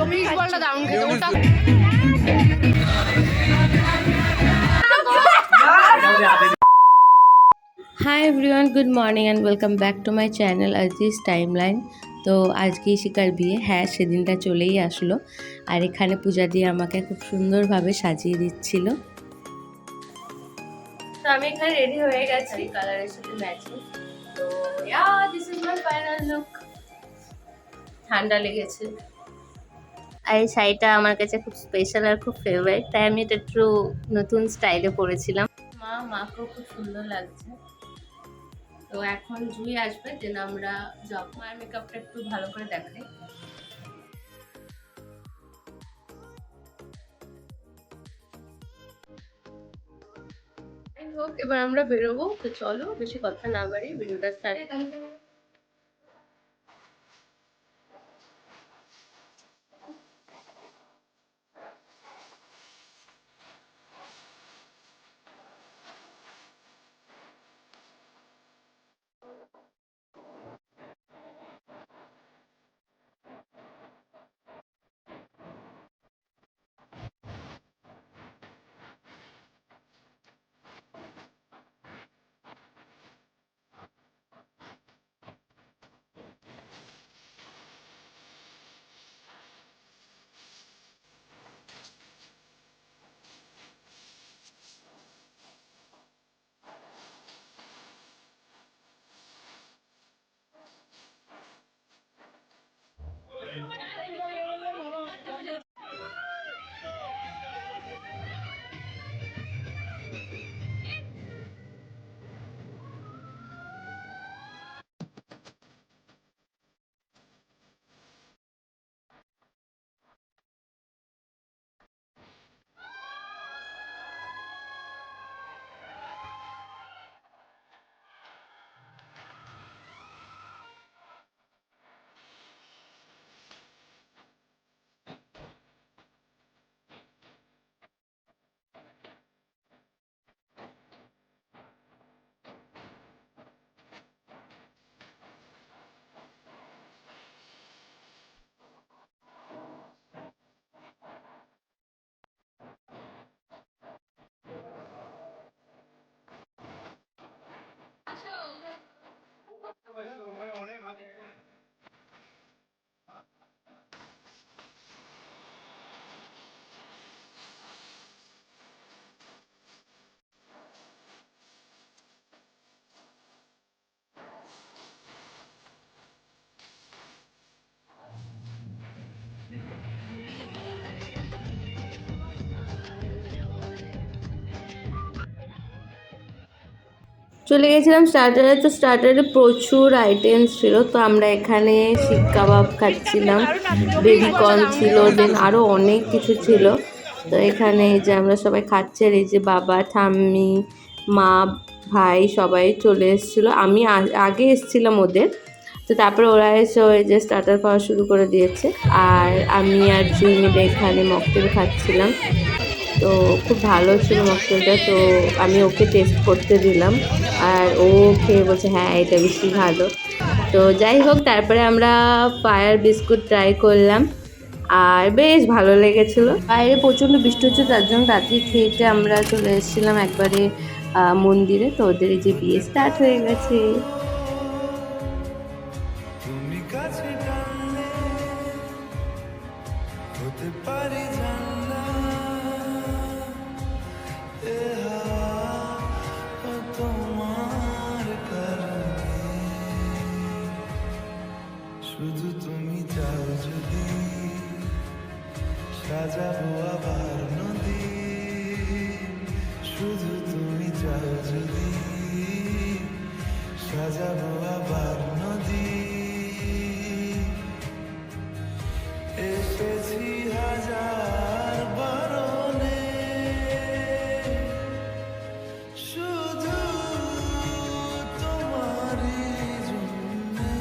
Fish বলটা দারুণ খেতে ওটা। Hi everyone, good morning and welcome back to my channel Aziz timeline. তো আজকে ইশিকার বিয়ে, হ্যাঁ সেদিনটা চলেই আসলো। আর এখানে পূজা দিয়ে আমাকে খুব সুন্দরভাবে সাজিয়ে দিচ্ছিল। তো আমি এখানে রেডি হয়ে গেছি কালারের সাথে ম্যাচিং। তো this is my final look. ঠান্ডা লেগেছে আর এই শাড়িটা আমার কাছে খুব স্পেশাল আর খুব ফেভারিট, তাই আমি এটা একটু নতুন স্টাইলে পরেছিলাম। মাকেও খুব সুন্দর লাগছে। তো এখন জুই আসবে, দেন আমরা যাব। মায়ের মেকআপটা একটু ভালো করে দেখাই। হোক, এবার আমরা বেরোবো। তো চলো বেশি কথা না বাড়ি, ভিডিওটা স্টার্ট। চলে গেছিলাম স্টার্টারে। তো স্টার্টারে প্রচুর আইটেমস ছিল। তো আমরা এখানে শিক কাবাব খাচ্ছিলাম, বেবি কর্ন ছিল, দেন আরও অনেক কিছু ছিল। তো এখানে এই যে আমরা সবাই খাচ্ছি, আর এই যে বাবা, ঠাম্মি, মা, ভাই সবাই চলে এসেছিলো। আমি আগে এসেছিলাম ওদের। তো তারপরে ওরা এসে ওই যে স্টার্টার খাওয়া শুরু করে দিয়েছে। আর আমি আর জুই মিলে এখানে মকটেল খাচ্ছিলাম। তো খুব ভালো ছিল মকটেলটা। তো আমি ওকে টেস্ট করতে দিলাম, আর ও খেয়ে বলছে হ্যাঁ এটা বেশি ভালো। তো যাই হোক, তারপরে আমরা ফায়ার বিস্কুট ট্রাই করলাম, আর বেশ ভালো লেগেছিলো। বাইরে প্রচণ্ড বৃষ্টি হচ্ছে, তার জন্য রাত্রি খেয়েতে আমরা চলে এসেছিলাম একবারে মন্দিরে। তো ওদের এই যে বিয়ে স্টার্ট হয়ে গেছে। শুধু তুমি চাও যদি সাজাবো আবার নদী, শুধু তুমি চাও যদি সাজাবো আবার নদী। এসেছি হাজার বারণে, শুধু তোমারই জন্যে।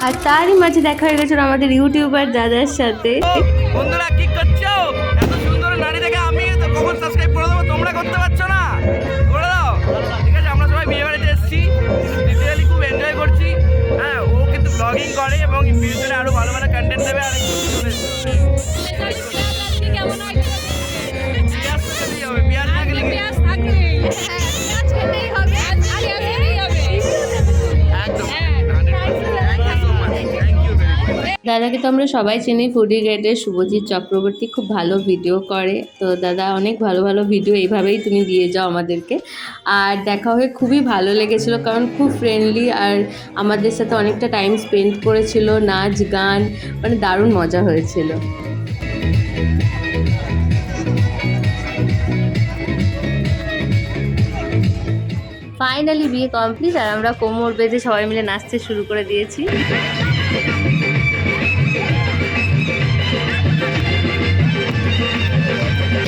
আর তারই মাঝে দেখা হয়ে গেছিল আমাদের ইউটিউবার দাদার সাথে। বন্ধুরা কি করছো? এত সুন্দর নারী দেখে আমি কখন সাবস্ক্রাইব করে দেবো, তোমরা করতে পারছো না? করে দাও, ঠিক আছে? আমরা সবাই বিয়ে বাড়িতে এসেছি, ডিটেইলি খুব এনজয় করছি। হ্যাঁ, ও কিন্তু ব্লগিং করে এবং ফিউচারে আরো ভালো ভালো কন্টেন্ট দেবে। আর চলে এসো। কেমন হয় পেঁয়াজ তো খেতেই হবে, পেঁয়াজ না খেলে কি? পেঁয়াজ থাকলেই পেঁয়াজ খেতেই হবে, পেঁয়াজ খেতেই হবে। একদম 100%. Thank you so much. Thank you very much. দাদাকে তো আমরা সবাই চিনি, ফুডি গ্রেডের শুভজিৎ চক্রবর্তী, খুব ভালো ভিডিও করে। তো দাদা অনেক ভালো ভালো ভিডিও এইভাবেই তুমি দিয়ে যাও আমাদেরকে। আর দেখা হয়ে খুবই ভালো লেগেছিলো, কারণ খুব ফ্রেন্ডলি আর আমাদের সাথে অনেকটা টাইম স্পেন্ড করেছিল, নাচ গান, মানে দারুণ মজা হয়েছিল। ফাইনালি বিয়ে কমপ্লিট আর আমরা কোমর বেঁধে সবাই মিলে নাচতে শুরু করে দিয়েছি।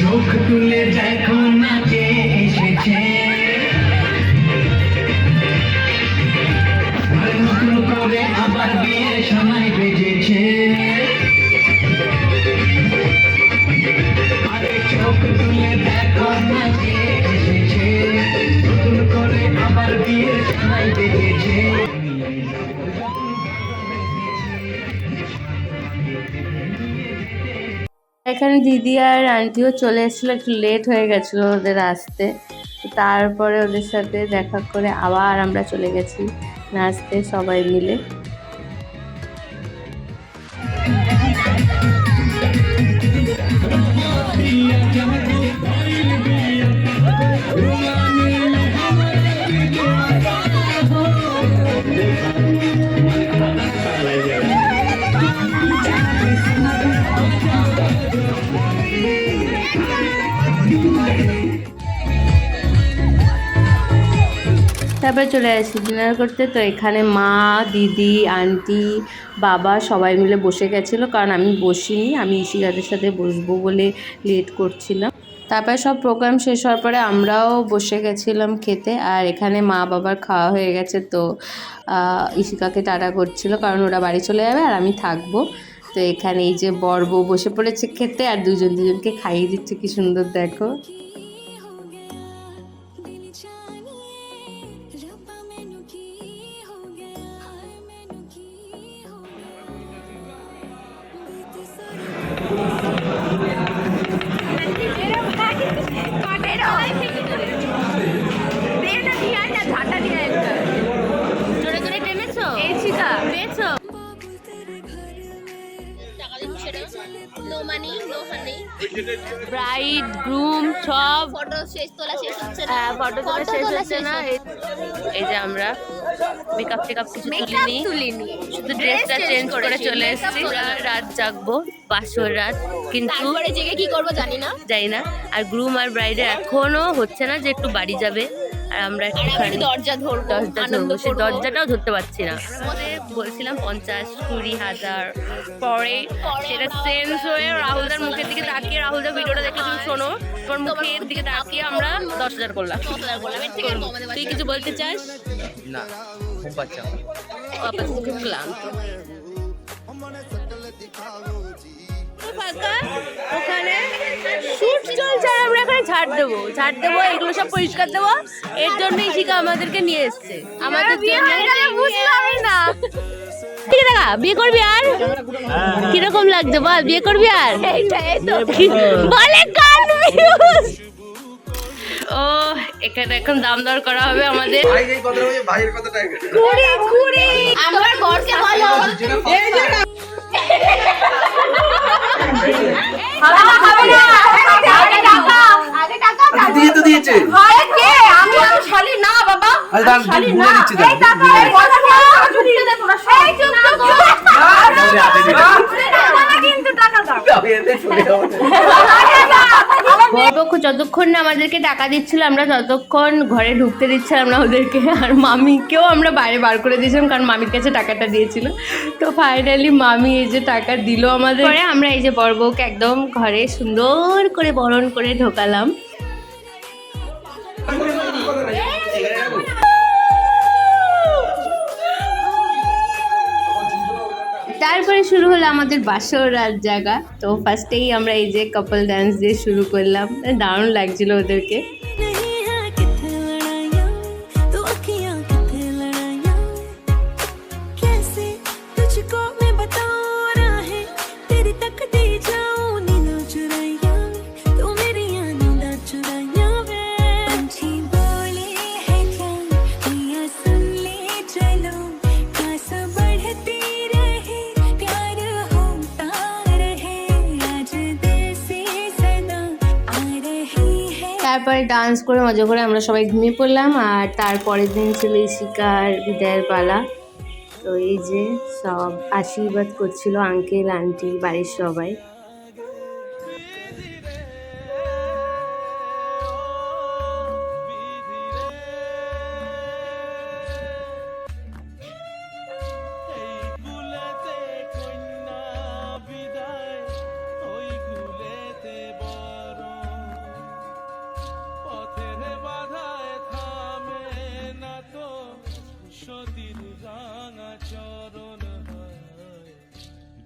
চোখ তুলে দেখো না কে এসেছে, আর নতুন করে আবার বিয়ের সময় বেজেছে। আরে চোখ তুলে দেখো না কে এসেছে, নতুন করে আবার বিয়ের সময় বেজেছে। এখানে দিদি আর আন্টিও চলে এসেছিলো, একটু লেট হয়ে গেছিলো ওদের আসতে। তো তারপরে ওদের সাথে দেখা করে আবার আমরা চলে গেছি নাচতে সবাই মিলে। তারপরে চলে আসি ডিনার করতে। তো এখানে মা, দিদি, আন্টি, বাবা সবাই মিলে বসে গেছিলো, কারণ আমি বসিনি, আমি ইশিকাদের সাথে বসবো বলে লেট করছিলাম। তারপরে সব প্রোগ্রাম শেষ হওয়ার পরে আমরাও বসে গেছিলাম খেতে। আর এখানে মা বাবার খাওয়া হয়ে গেছে, তো ইশিকাকে টাটা করছিল, কারণ ওরা বাড়ি চলে যাবে আর আমি থাকবো। তো এখানে এই যে বর বউ বসে পড়েছে খেতে, আর দুজনকে খাইয়ে দিচ্ছে, কি সুন্দর দেখো। ব্রাইড গ্রুম সব ফটো শেষ তোলা শেষ হচ্ছে না, হ্যাঁ, ফটো তোলা শেষ হচ্ছে না। এই যে আমরা মেকআপ টেকআপ কিছু তুলিনি, শুধু ড্রেসটা চেঞ্জ করে চলে এসেছি। রাত জাগবো, বাসর রাত, কিন্তু তারপরে জেগে কি করব জানি না। আর গ্রুম আর ব্রাইডের এখনো হচ্ছে না যে একটু বাড়ি যাবে, আর আমরা একটুখানি দরজা ধরবো, সেই দরজাটাও ধরতে পারছি না। আমাদের বলছিলাম 50-20 হাজার, পরে সেটা চেঞ্জ হয়ে রাহুলদার মুখের দিকে তাকিয়ে, রাহুলদার ভিডিওটা দেখলে তুমি শোনো, তোর মুখের দিকে তাকিয়ে আমরা 10,000 করলাম। তুই কিছু বলতে চাস? না, খুব বাচ্চা। খুব ক্লান্ত। ওখানে শুট চলছে আর আমরা এখানে ঝাড় দেবো, এগুলো সব পরিষ্কার দেবো। এর জন্য ইশিকা আমাদেরকে নিয়ে এসছে, আমাদের বুঝলামই না। ঠিক আছে, বিয়ে করবি আর কিরকম লাগছে বল? বিয়ে করবি আর বলে ও এখানে এখন দাম দর করা হবে আমাদের। আমার বরকে বলো দিয়ে তো দিয়েছে। আমি শালি না বাবা, আরে দাঁড়া, বলে দিচ্ছি বরপক্ষ যতক্ষণ না আমাদেরকে টাকা দিচ্ছিল, আমরা ততক্ষণ ঘরে ঢুকতে দিচ্ছিলাম না ওদেরকে। আর মামিকেও আমরা বাইরে বার করে দিয়েছিলাম, কারণ মামির কাছে টাকাটা দিয়েছিল। তো ফাইনালি মামি এই যে টাকা দিল আমাদের, পরে আমরা এই যে বরবউকে একদম ঘরে সুন্দর করে বরণ করে ঢোকালাম। তারপরে শুরু হলো আমাদের বাসর রাত জাগা। তো ফার্স্টেই আমরা এই যে কাপল ডান্স দিয়ে শুরু করলাম, দারুণ লাগছিল ওদেরকে। তারপরে ডান্স করে মজা করে আমরা সবাই ঘুমিয়ে পড়লাম। আর তারপরের দিন ছিল ইশিকার বিদায়ের পালা। তো এই যে সব আশীর্বাদ করছিল আঙ্কেল আন্টি বাড়ির সবাই।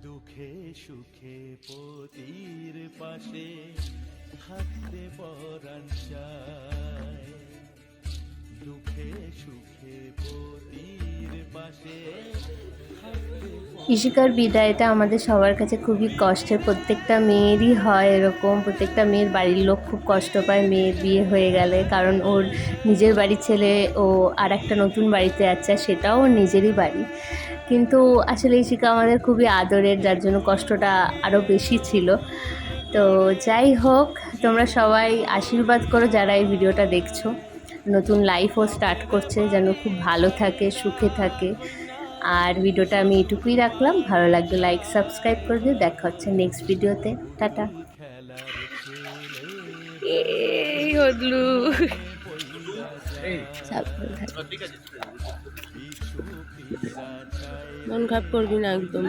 দুঃখে সুখে পতির পাশে থাকতে পরাণ চায়, দুঃখে সুখে পতির পাশে থাকতে ইশিকার বিদায়টা আমাদের সবার কাছে খুবই কষ্টের, প্রত্যেকটা মেয়েরই হয় এরকম। প্রত্যেকটা মেয়ের বাড়ির লোক খুব কষ্ট পায় মেয়ের বিয়ে হয়ে গেলে, কারণ ওর নিজের বাড়ির ছেলে ও আর একটা নতুন বাড়িতে যাচ্ছে, সেটাও ওর নিজেরই বাড়ি। কিন্তু আসলে ইশিকা আমাদের খুবই আদরের, যার জন্য কষ্টটা আরও বেশি ছিল। তো যাই হোক, তোমরা সবাই আশীর্বাদ করো যারা এই ভিডিওটা দেখছো। নতুন লাইফও স্টার্ট করছে, যেন খুব ভালো থাকে, সুখে থাকে। আর ভিডিওটা আমি এটুকুই রাখলাম। ভালো লাগলে লাইক সাবস্ক্রাইব করে দিও। দেখা হচ্ছে নেক্সট ভিডিওতে। টাটা। এই হদলু মন খারাপ করবি না একদম।